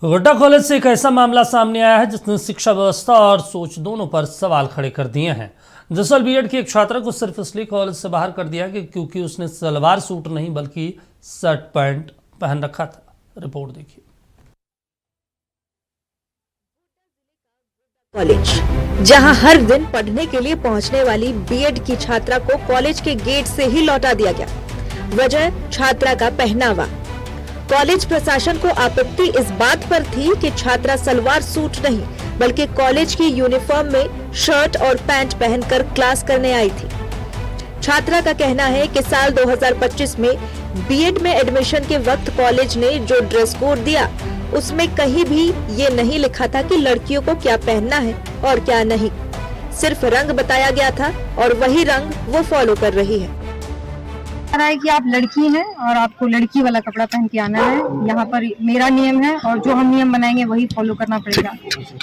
Godda college से एक ऐसा मामला सामने आया है जिसने शिक्षा व्यवस्था और सोच दोनों पर सवाल खड़े कर दिए हैं। दरअसल बीएड की एक छात्रा को सिर्फ इसलिए कॉलेज से बाहर कर दिया कि क्योंकि उसने सलवार सूट नहीं बल्कि शर्ट पैंट पहन रखा था। रिपोर्ट देखिए। कॉलेज जहां हर दिन पढ़ने के लिए पहुंचने वाली बीएड की छात्रा को कॉलेज के गेट से ही लौटा दिया गया। वजह छात्रा का पहनावा। कॉलेज प्रशासन को आपत्ति इस बात पर थी कि छात्रा सलवार सूट नहीं बल्कि कॉलेज की यूनिफॉर्म में शर्ट और पैंट पहनकर क्लास करने आई थी। छात्रा का कहना है कि साल 2025 में बीएड में एडमिशन के वक्त कॉलेज ने जो ड्रेस कोड दिया उसमें कहीं भी ये नहीं लिखा था कि लड़कियों को क्या पहनना है और क्या नहीं। सिर्फ रंग बताया गया था और वही रंग वो फॉलो कर रही है। रहा है कि आप लड़की हैं और आपको लड़की वाला कपड़ा पहन के आना है। यहाँ पर मेरा नियम है और जो हम नियम बनाएंगे वही फॉलो करना पड़ेगा।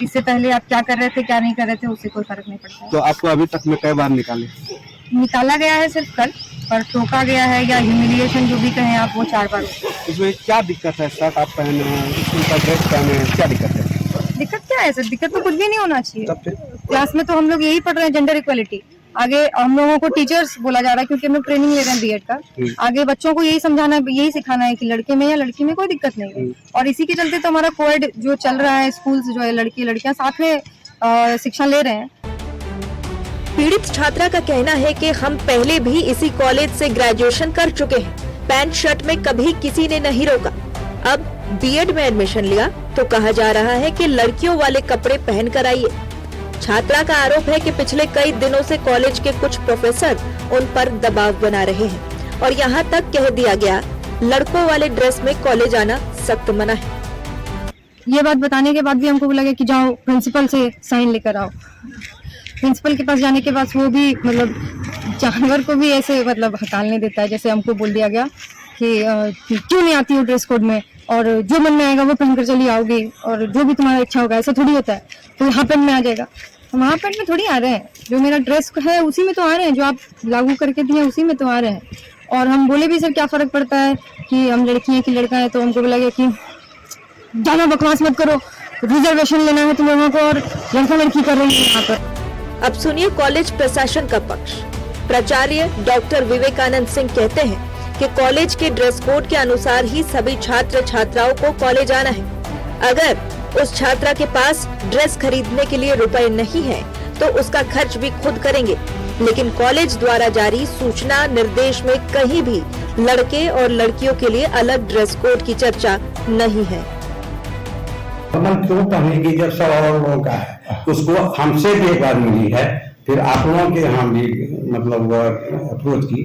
इससे पहले आप क्या कर रहे थे क्या नहीं कर रहे थे उससे कोई फर्क नहीं पड़ता। तो आपको अभी तक में कई बार निकाला गया है सिर्फ कल, पर टोका गया है या ह्यूमिलिएशन जो भी कहें आप वो 4 बार। इसमें क्या दिक्कत है? शर्ट आप पहने हैं, स्कूल का ड्रेस पहने हैं, क्या दिक्कत है? दिक्कत क्या है सर? दिक्कत तो कुछ भी नहीं होना चाहिए। क्लास में तो हम लोग यही पढ़ रहे हैं, जेंडर इक्वलिटी। आगे हम लोगों को टीचर्स बोला जा रहा है क्योंकि हम लोग ट्रेनिंग ले रहे हैं बीएड का। आगे बच्चों को यही समझाना है, यही सिखाना है कि लड़के में या लड़की में कोई दिक्कत नहीं है। और इसी के चलते तो हमारा कोएड जो चल रहा है, स्कूल से जो है लड़की लड़कियां साथ में शिक्षा ले रहे हैं। पीड़ित छात्रा का कहना है कि हम पहले भी इसी कॉलेज से ग्रेजुएशन कर चुके हैं। पैंट शर्ट में कभी किसी ने नहीं रोका। अब बीएड में एडमिशन लिया तो कहा जा रहा है कि लड़कियों वाले कपड़े पहन कर आइए। छात्रा का आरोप है कि पिछले कई दिनों से कॉलेज के कुछ प्रोफेसर उन पर दबाव बना रहे हैं और यहाँ तक कह दिया गया लड़कों वाले ड्रेस में कॉलेज आना सख्त मना है। ये बात बताने के बाद भी हमको लगा कि जाओ प्रिंसिपल से साइन लेकर आओ। प्रिंसिपल के पास जाने के बाद वो भी जानवर को भी ऐसे हकालने देता है। जैसे हमको बोल दिया गया कि क्यों नहीं आती हो ड्रेस कोड में, और जो मन में आएगा वो पहनकर चली आओगी और जो भी तुम्हारा इच्छा होगा। ऐसा थोड़ी होता है तो हाफ पैंट में आ जाएगा। हम हाफ पैंट में थोड़ी आ रहे हैं, जो मेरा ड्रेस है उसी में तो आ रहे हैं, जो आप लागू करके दिए उसी में तो आ रहे हैं। और हम बोले भी सर क्या फर्क पड़ता है कि हम लड़की हैं कि लड़का है, तो हमको बोला गया कि ज्यादा बकवास मत करो, रिजर्वेशन लेना है तुम लोगों को और लड़का लड़की कर रही है यहाँ पर। अब सुनिए कॉलेज प्रशासन का पक्ष। प्राचार्य डॉक्टर विवेकानंद सिंह कहते हैं कि कॉलेज के ड्रेस कोड के अनुसार ही सभी छात्र छात्राओं को कॉलेज आना है। अगर उस छात्रा के पास ड्रेस खरीदने के लिए रुपए नहीं है तो उसका खर्च भी खुद करेंगे, लेकिन कॉलेज द्वारा जारी सूचना निर्देश में कहीं भी लड़के और लड़कियों के लिए अलग ड्रेस कोड की चर्चा नहीं है। क्यों पहनेगी जब सब और लोगों का है? उसको हमसे भी एक बार मिली है, फिर आप लोगों के यहाँ भी अप्रोच की,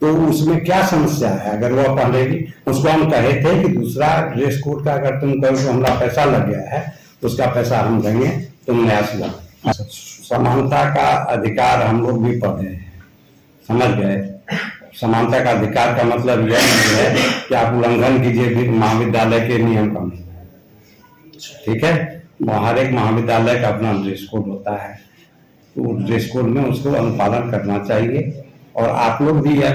तो उसमें क्या समस्या है? अगर वो पहनेगी, उसको हम कहे थे कि दूसरा ड्रेस कोड का अगर तुम कहो तो हमारा पैसा लग गया है, उसका पैसा हम देंगे, तुम नया सिला। समानता का अधिकार हम लोग भी पढ़े हैं, समझ गए? समानता का अधिकार का मतलब यह नहीं है कि आप उल्लंघन कीजिए भी महाविद्यालय के नियम का। ठीक है, हर एक महाविद्यालय का अपना ड्रेस कोड होता है, तो ड्रेस कोड में उसको अनुपालन करना चाहिए। और आप लोग भी यह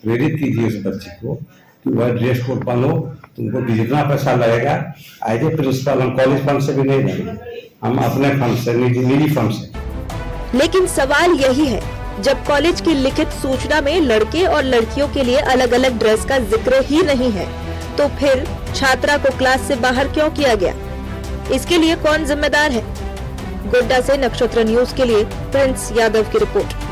प्रेरित कीजिए उस बच्चे को कि वह ड्रेस कोड पहनो। तुमको भी जितना पैसा लगेगा एज ए प्रिंसिपल, हम कॉलेज फंड से भी नहीं देंगे, हम अपने फंड से, निजी फंड से। लेकिन सवाल यही है, जब कॉलेज की लिखित सूचना में लड़के और लड़कियों के लिए अलग अलग ड्रेस का जिक्र ही नहीं है, तो फिर छात्रा को क्लास से बाहर क्यों किया गया? इसके लिए कौन जिम्मेदार है? गोड्डा से नक्षत्र न्यूज के लिए प्रिंस यादव की रिपोर्ट।